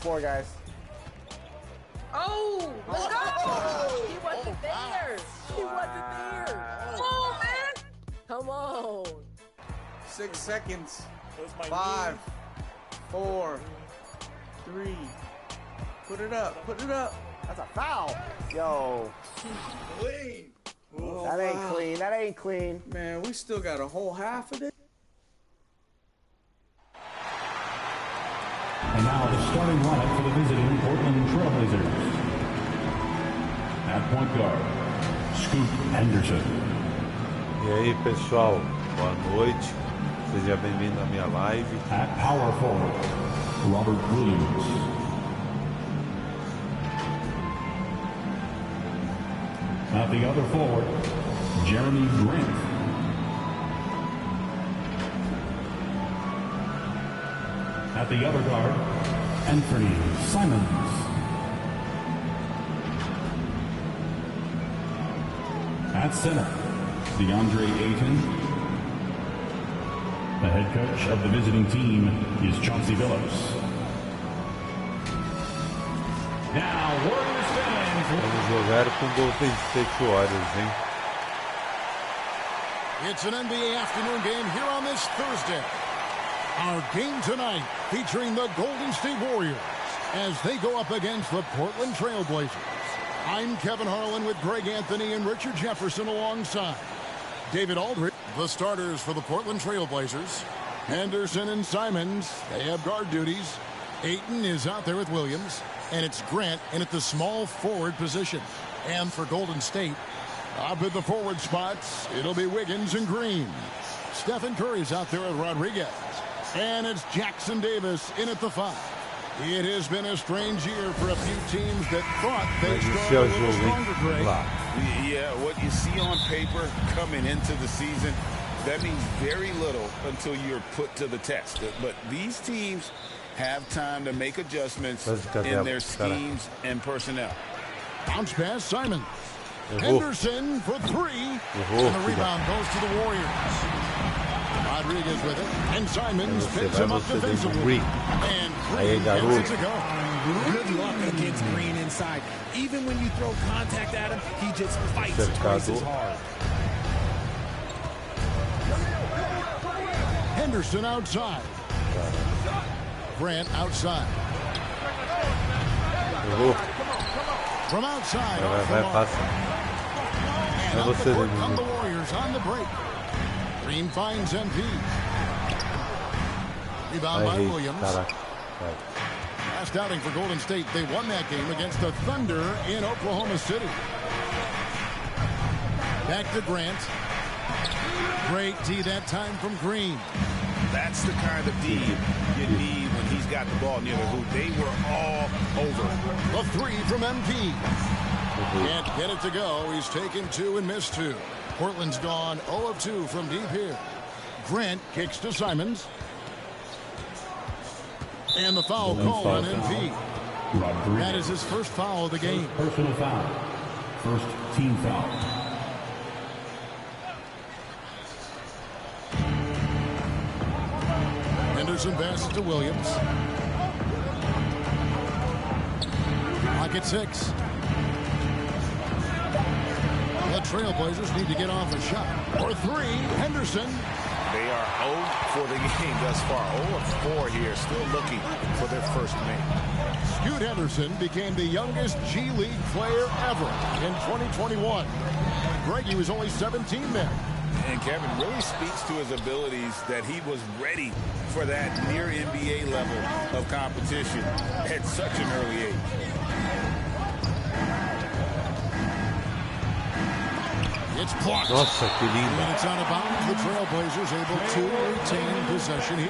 floor, guys. Oh, let's go! He wasn't there. He wasn't there. Come on, man. Come on. 6 seconds. 5, 4, 3. Put it up. Put it up. That's a foul. Yo. Clean. Oh, that ain't clean. That ain't clean. Man, we still got a whole half of it. And now the starting lineup for the visiting Portland Trailblazers. At point guard, Scoot Henderson. E aí, pessoal, boa noite. Seja bem-vindo à minha live. At power forward, Robert Williams. At the other forward, Jeremy Grant. At the other guard, Anthony Simons. At center, DeAndre Ayton. The head coach of the visiting team is Chauncey Billups. Now, Warriors fans. Vamos jogar com Golden State Warriors, hein? It's an NBA afternoon game here on this Thursday. Our game tonight featuring the Golden State Warriors as they go up against the Portland Trailblazers. I'm Kevin Harlan with Greg Anthony and Richard Jefferson alongside David Aldridge. The starters for the Portland Trailblazers, Henderson and Simons, they have guard duties. Ayton is out there with Williams, and it's Grant in at the small forward position. And for Golden State, up at the forward spots, it'll be Wiggins and Green. Stephen Curry's out there with Rodriguez. And it's Jackson Davis in at the 5. It has been a strange year for a few teams that thought they'd start a little stronger, Greg. Yeah, what you see on paper coming into the season, that means very little until you're put to the test. But these teams have time to make adjustments in their schemes and personnel. Bounce pass, Simon. Henderson for 3. And the rebound goes to the Warriors. Rodriguez with it, and Simons picks him up defensively. And Green gets it to go. Good luck against Green inside. Even when you throw contact at him, he just fights twice as hard. Henderson outside. Grant outside. From outside. And up the court come the Warriors on the break. Green finds MP. Rebound by Williams. Last outing for Golden State. They won that game against the Thunder in Oklahoma City. Back to Grant. Great D that time from Green. That's the kind of D you need when he's got the ball near the hoop. They were all over. A 3 from MP. Can't get it to go. He's taken 2 and missed 2. Portland's gone 0 of 2 from deep here. Grant kicks to Simons. And the foul call on MP. That is his first foul of the game. Personal foul. First team foul. Henderson passes to Williams. Clock at 6. The Trailblazers need to get off a shot. For 3, Henderson. They are 0 for the game thus far. 0 of 4 here, still looking for their first make. Scoot Henderson became the youngest G League player ever in 2021. Greg, he was only 17 then. And Kevin really speaks to his abilities that he was ready for that near NBA level of competition at such an early age. It's blocked. Nossa, que lindo. And it's out of bounds. The Trailblazers able to retain possession here.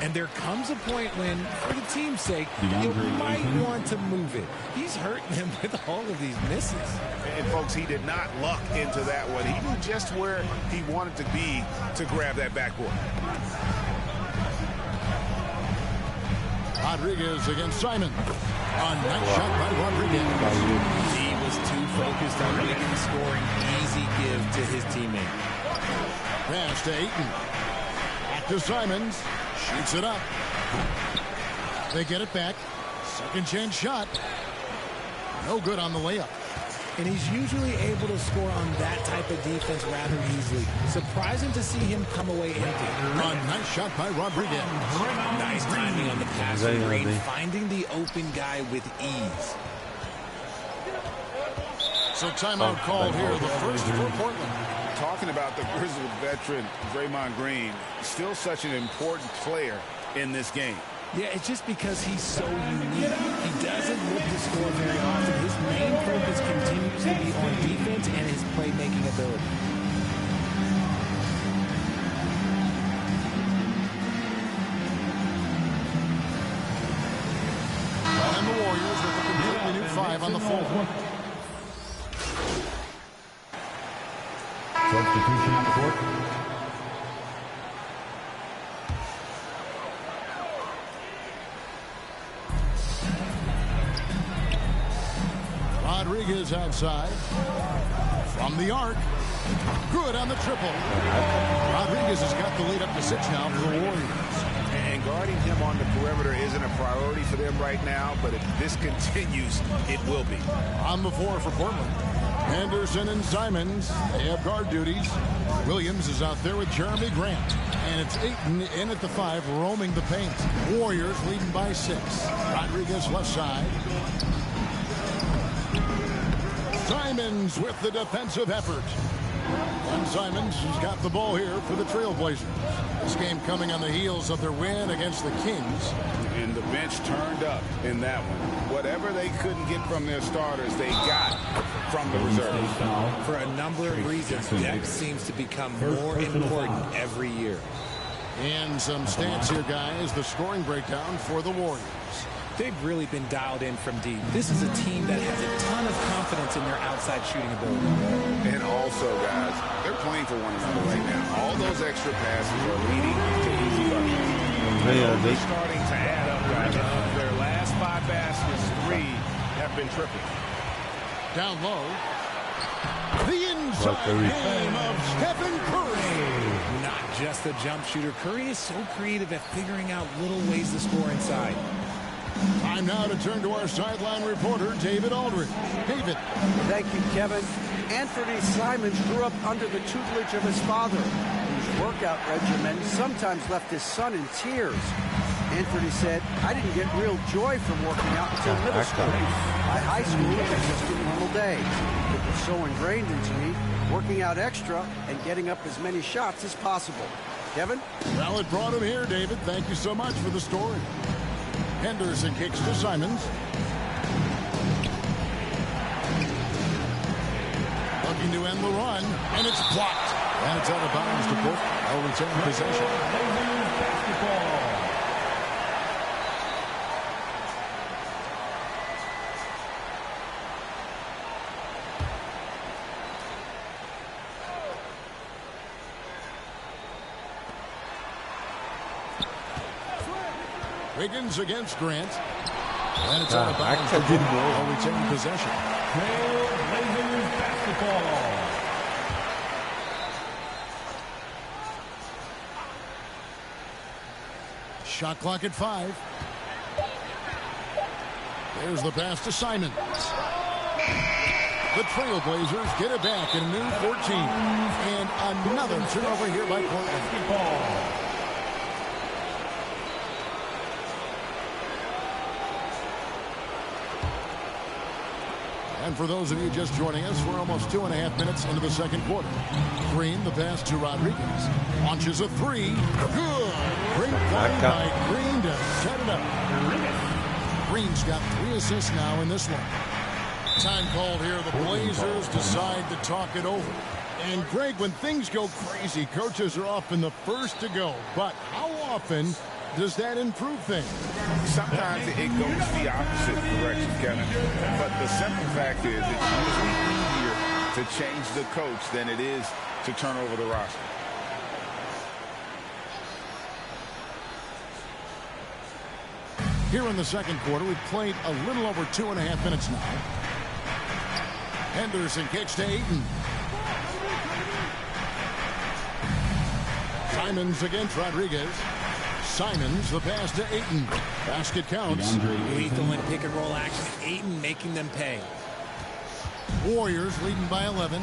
And there comes a point when, for the team's sake, you might want to move it. He's hurting them with all of these misses. And, folks, he did not luck into that one. He knew just where he wanted to be to grab that backboard. Rodriguez against Simon. A nice shot by Rodriguez. based on Wiggins scoring easy give to his teammate. Pass to Ayton. Back to Simons. Shoots it up. They get it back. Second chance shot. No good on the layup. And he's usually able to score on that type of defense rather easily. Surprising to see him come away empty. A nice shot by Rodriguez. Nice timing on the pass from Green, finding the open guy with ease. So timeout called here, the first for Portland. Talking about the grizzled veteran, Draymond Green, still such an important player in this game. Yeah, it's just because he's so unique. He doesn't look to score very often. His main focus continues to be on defense and his playmaking ability. And the Warriors with a completely new 5 on the floor. Substitution on the court. Rodriguez outside. From the arc. Good on the triple. Rodriguez has got the lead up to 6 now for the Warriors. And guarding him on the perimeter isn't a priority for them right now, but if this continues, it will be. On the floor for Portland. Henderson and Simons, they have guard duties. Williams is out there with Jeremy Grant. And it's Ayton in at the 5, roaming the paint. Warriors leading by 6. Rodriguez left side. Simons with the defensive effort. And Simons has got the ball here for the Trailblazers. This game coming on the heels of their win against the Kings. And the bench turned up in that one. Whatever they couldn't get from their starters, they got from the reserves. For a number of reasons, depth seems to become more important every year. And some stats here, guys. The scoring breakdown for the Warriors. They've really been dialed in from deep. This is a team that has a ton of confidence in their outside shooting ability. And also, guys, they're playing for one another right now. All those extra passes are leading to easy buckets. They're starting to add up, guys. Their last 5 baskets, 3 have been triple. Down low. The inside game of Stephen Curry. Not just a jump shooter. Curry is so creative at figuring out little ways to score inside. Time now to turn to our sideline reporter, David Aldridge. David. Thank you, Kevin. Anthony Simons grew up under the tutelage of his father, whose workout regimen sometimes left his son in tears. Anthony said, "I didn't get real joy from working out until middle school. By high school, it was just a normal day. It was so ingrained into me, working out extra and getting up as many shots as possible." Kevin? Well, it brought him here, David. Thank you so much for the story. Henderson kicks to Simons. Looking to end the run, and it's blocked. And it's out of bounds to Portland. They'll return possession. Wiggins against Grant. And it's out of bounds. They'll retain possession. Trailblazers basketball. Shot clock at 5. There's the pass to Simons. The Trailblazers get it back in a new 14. And another turnover here by Portland. And for those of you just joining us, we're almost 2.5 minutes into the second quarter. Green, the pass to Rodriguez. Launches a 3. Good. Great play by Green to set it up. Green's got 3 assists now in this one. Time called here. The Blazers decide to talk it over. And Greg, when things go crazy, coaches are often the first to go. But how often does that improve things? Sometimes it goes the opposite direction, Kevin. But the simple fact is it's usually easier to change the coach than it is to turn over the roster. Here in the second quarter, we've played a little over 2.5 minutes now. Henderson kicks to Ayton. Simons against Rodriguez. Simons, the pass to Ayton. Basket counts. Lethal in pick and roll action. Ayton making them pay. Warriors leading by 11.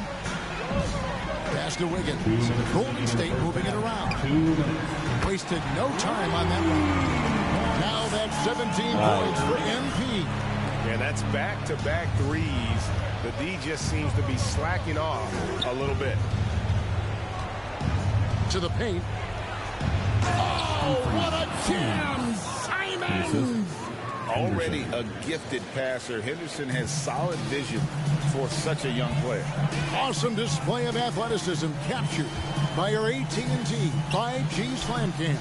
Pass to Wiggins. Golden State moving it around. Wasted no time on that one. Now that's 17 points for MP. Yeah, that's back-to-back threes. The D just seems to be slacking off a little bit. To the paint. Oh, what a jam! Simons! Already a gifted passer, Henderson has solid vision for such a young player. Awesome display of athleticism captured by your AT&T 5G Slam Cam.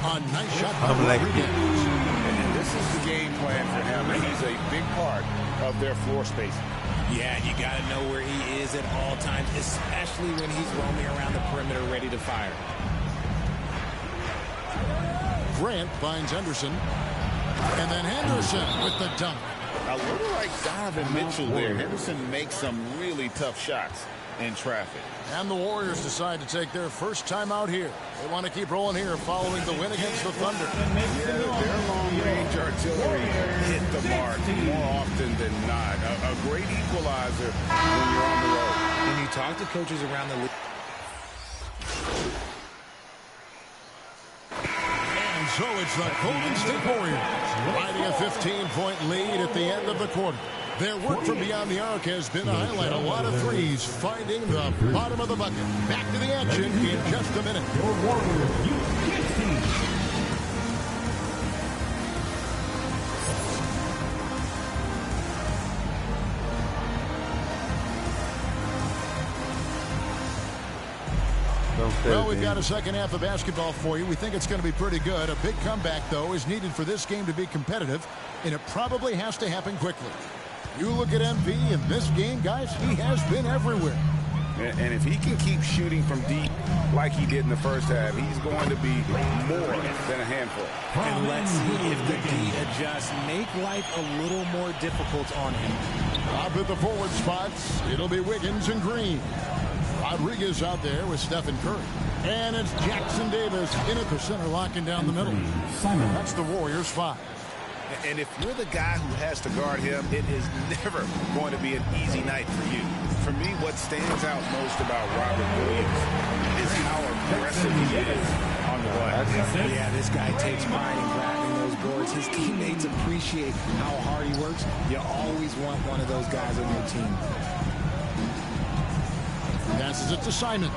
A nice shot by Rodriguez. And this is the game plan for him, and he's a big part of their floor spacing. Yeah, you got to know where he is at all times, especially when he's roaming around the perimeter ready to fire. Grant finds Henderson. And then Henderson with the dunk. A little like Donovan Mitchell there. Henderson makes some really tough shots in traffic. And the Warriors decide to take their first time out here. They want to keep rolling here following the win against the Thunder. Yeah, their long-range artillery hit the mark more often than not. A great equalizer when you're on the road. When you talk to coaches around the league. And so it's the Golden State Warriors riding a 15-point lead at the end of the quarter. Their work from beyond the arc has been to highlight a lot of threes, finding the bottom of the bucket. Back to the action in just a minute. Your Warriors U.S. team. Well, we've got a second half of basketball for you. We think it's going to be pretty good. A big comeback, though, is needed for this game to be competitive, and it probably has to happen quickly. You look at MP in this game, guys, he has been everywhere. And if he can keep shooting from deep like he did in the first half, he's going to be more than a handful. And let's see if the D adjusts, make life a little more difficult on him. Up at the forward spots, it'll be Wiggins and Green. Rodriguez out there with Stephen Curry. And it's Jackson Davis in at the center, locking down the middle. That's the Warriors' 5. And if you're the guy who has to guard him, it is never going to be an easy night for you. For me, what stands out most about Robert Williams is how aggressive he is on the glass. Yeah, this guy takes pride in grabbing those boards. His teammates appreciate how hard he works. You always want one of those guys on your team. Passes it to Simons.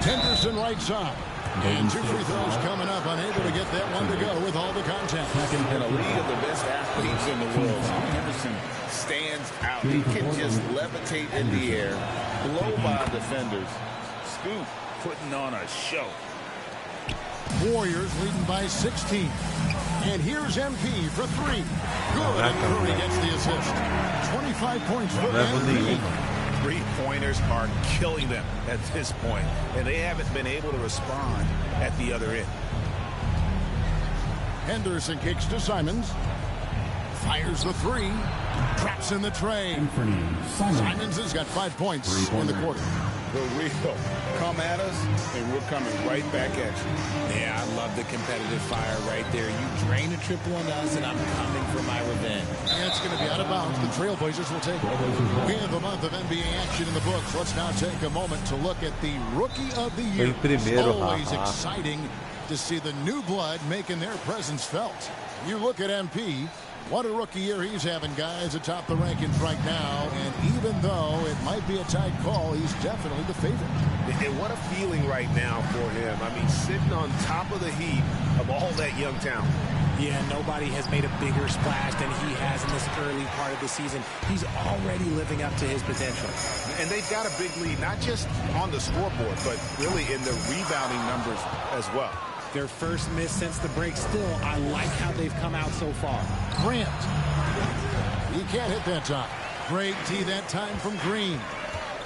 Henderson right side. And 2 free throws coming up, unable to get that one to go with all the contact. In a league of the best athletes in the world, Henderson stands out. He can just levitate in the air, blow by defenders, scoop, putting on a show. Warriors leading by 16. And here's MP for 3. Good, and Curry gets the assist. 25 points for MP. Three-pointers are killing them at this point, and they haven't been able to respond at the other end. Henderson kicks to Simons. Fires the 3. Traps in the tray. Simons has got 5 points in the quarter. The real come at us, and we're coming right back at you. Yeah, I love the competitive fire right there. You drain a triple on us, and I'm coming for my revenge. And it's going to be out of bounds. The Trailblazers will take it. We have a month of NBA action in the books. Let's now take a moment to look at the Rookie of the Year. It's always exciting to see the new blood making their presence felt. You look at MP. What a rookie year he's having, guys, atop the rankings right now. And even though it might be a tight call, he's definitely the favorite. And what a feeling right now for him. I mean, sitting on top of the heap of all that young talent. Yeah, nobody has made a bigger splash than he has in this early part of the season. He's already living up to his potential. And they've got a big lead, not just on the scoreboard, but really in the rebounding numbers as well. Their first miss since the break. Still, I like how they've come out so far. Grant. He can't hit that time. Great tee that time from Green.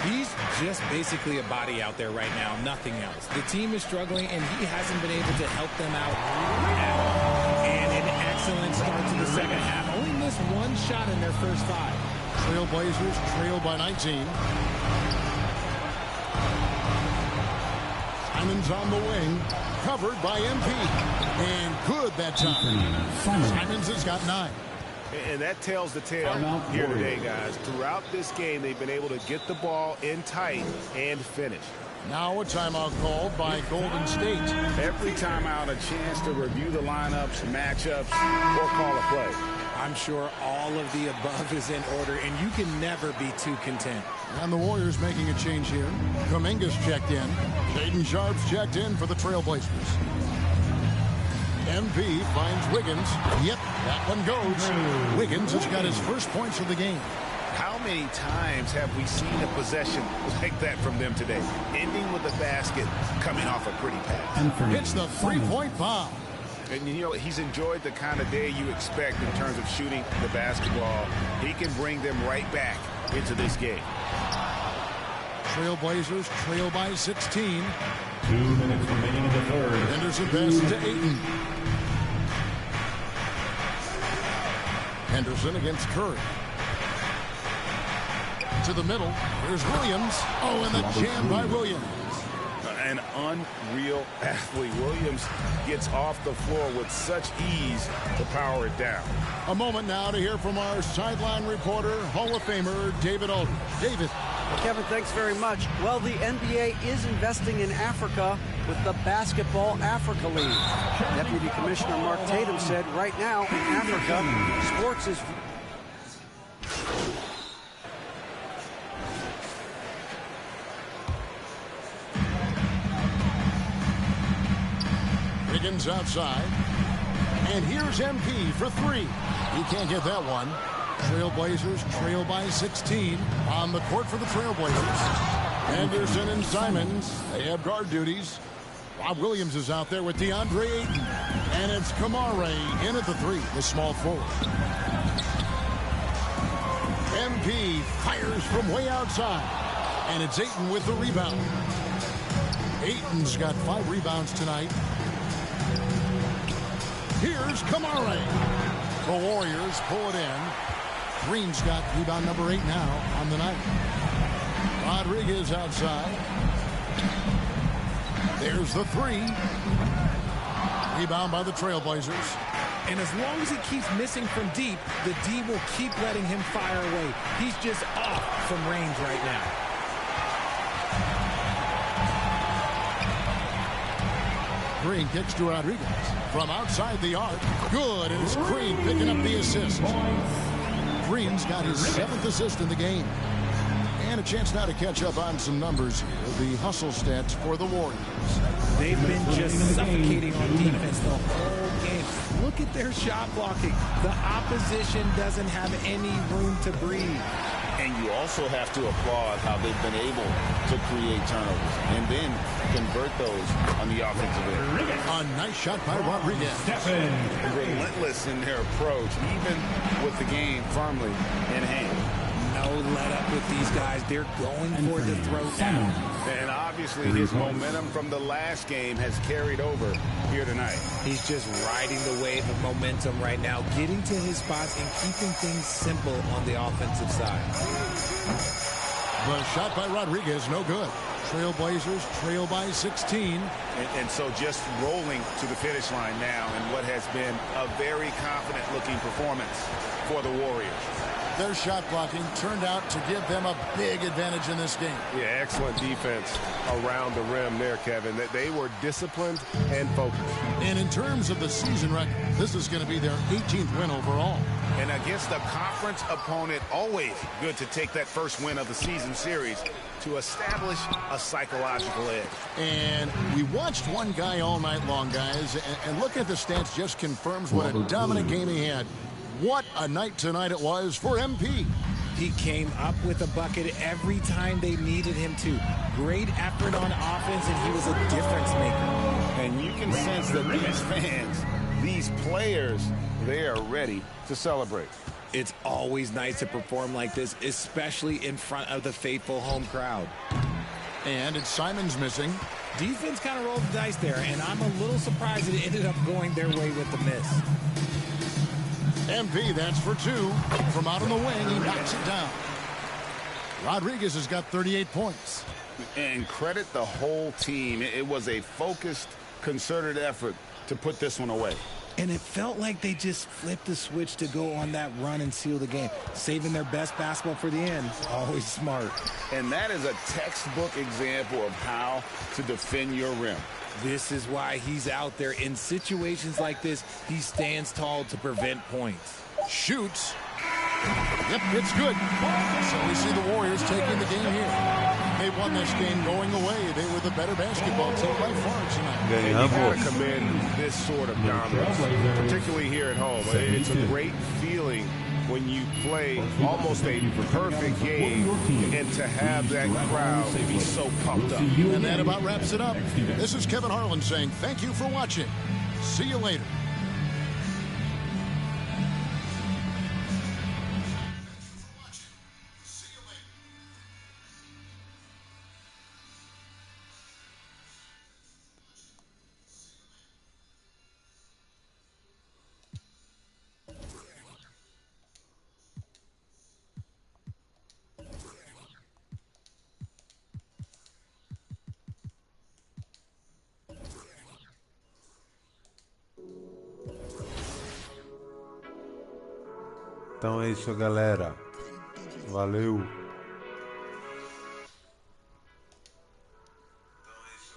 He's just basically a body out there right now, nothing else. The team is struggling, and he hasn't been able to help them out at all. And an excellent start to the second half. just one shot in their first 5. Trailblazers trail by 19. Simons on the wing, covered by MP. And good that time. Simons has got 9. And that tells the tale here today, guys. Throughout this game, they've been able to get the ball in tight and finish. Now a timeout called by Golden State. Every timeout, a chance to review the lineups, matchups, or call a play. I'm sure all of the above is in order, and you can never be too content. And the Warriors making a change here. Kuminga's checked in. Shaedon Sharpe's checked in for the Trailblazers. MP finds Wiggins. Yep, that one goes. Wiggins has got his first points of the game. How many times have we seen a possession like that from them today? Ending with a basket, coming off a pretty pass. Hits the three-point foul. And, you know, he's enjoyed the kind of day you expect in terms of shooting the basketball. He can bring them right back into this game. Trailblazers trail by 16. 2 minutes remaining in the third. Henderson passes to Ayton. Henderson against Curry. To the middle. There's Williams. Oh, and the jam by Williams. An unreal athlete. Williams gets off the floor with such ease to power it down. A moment now to hear from our sideline reporter, Hall of Famer David Aldridge. David. Well, Kevin, thanks very much. Well, the NBA is investing in Africa with the Basketball Africa League. Deputy Commissioner Mark Tatum said right now in Africa, sports is... Wiggins outside. And here's MP for 3. He can't get that one. Trailblazers trail by 16 on the court for the Trailblazers. Anderson and Simons, they have guard duties. Rob Williams is out there with DeAndre Ayton. And it's Kamare in at the 3, the small forward. MP fires from way outside. And it's Ayton with the rebound. Ayton's got 5 rebounds tonight. Here's Kamare. The Warriors pull it in. Green's got rebound number 8 now on the night. Rodriguez outside. There's the 3. Rebound by the Trailblazers. And as long as he keeps missing from deep, the D will keep letting him fire away. He's just off from range right now. Green kicks to Rodriguez. From outside the arc. Good, and it's Green picking up the assist. Green's got his 7th assist in the game. And a chance now to catch up on some numbers here. The hustle stats for the Warriors. They've been just suffocating on defense the whole game. Look at their shot blocking. The opposition doesn't have any room to breathe. And you also have to applaud how they've been able to create turnovers and then convert those on the offensive end. A nice shot by Rodriguez. Relentless in their approach, even with the game firmly in hand. No let up with these guys. They're going for the throw down. And obviously his momentum from the last game has carried over here tonight. He's just riding the wave of momentum right now, getting to his spots and keeping things simple on the offensive side. The shot by Rodriguez, no good. Trailblazers trail by 16. And so just rolling to the finish line now in what has been a very confident-looking performance for the Warriors. Their shot blocking turned out to give them a big advantage in this game. Yeah, excellent defense around the rim there, Kevin. They were disciplined and focused. And in terms of the season record, this is going to be their 18th win overall. And against a conference opponent, always good to take that first win of the season series to establish a psychological edge. And we watched one guy all night long, guys, and look at the stats just confirms what a dominant game he had. What a night tonight it was for MP. He came up with a bucket every time they needed him to. Great effort on offense, and he was a difference maker. And you can sense that these fans, these players, they are ready to celebrate. It's always nice to perform like this, especially in front of the faithful home crowd. And it's Simons missing. Defense kind of rolled the dice there, and I'm a little surprised it ended up going their way with the miss. MP, that's for two. From out on the wing, he knocks it down. Rodriguez has got 38 points. And credit the whole team. It was a focused, concerted effort to put this one away. And it felt like they just flipped the switch to go on that run and seal the game. Saving their best basketball for the end. Always smart. And that is a textbook example of how to defend your rim. This is why he's out there. In situations like this, he stands tall to prevent points. Shoots. Yep, it's good. So we see the Warriors taking the game here. They won this game going away. They were the better basketball team by far tonight. And you got to commend this sort of dominance, particularly here at home. It's a great feeling when you play almost a perfect game and to have that crowd be so pumped up. And that about wraps it up. This is Kevin Harlan saying thank you for watching. See you later. Então é isso, galera. Valeu.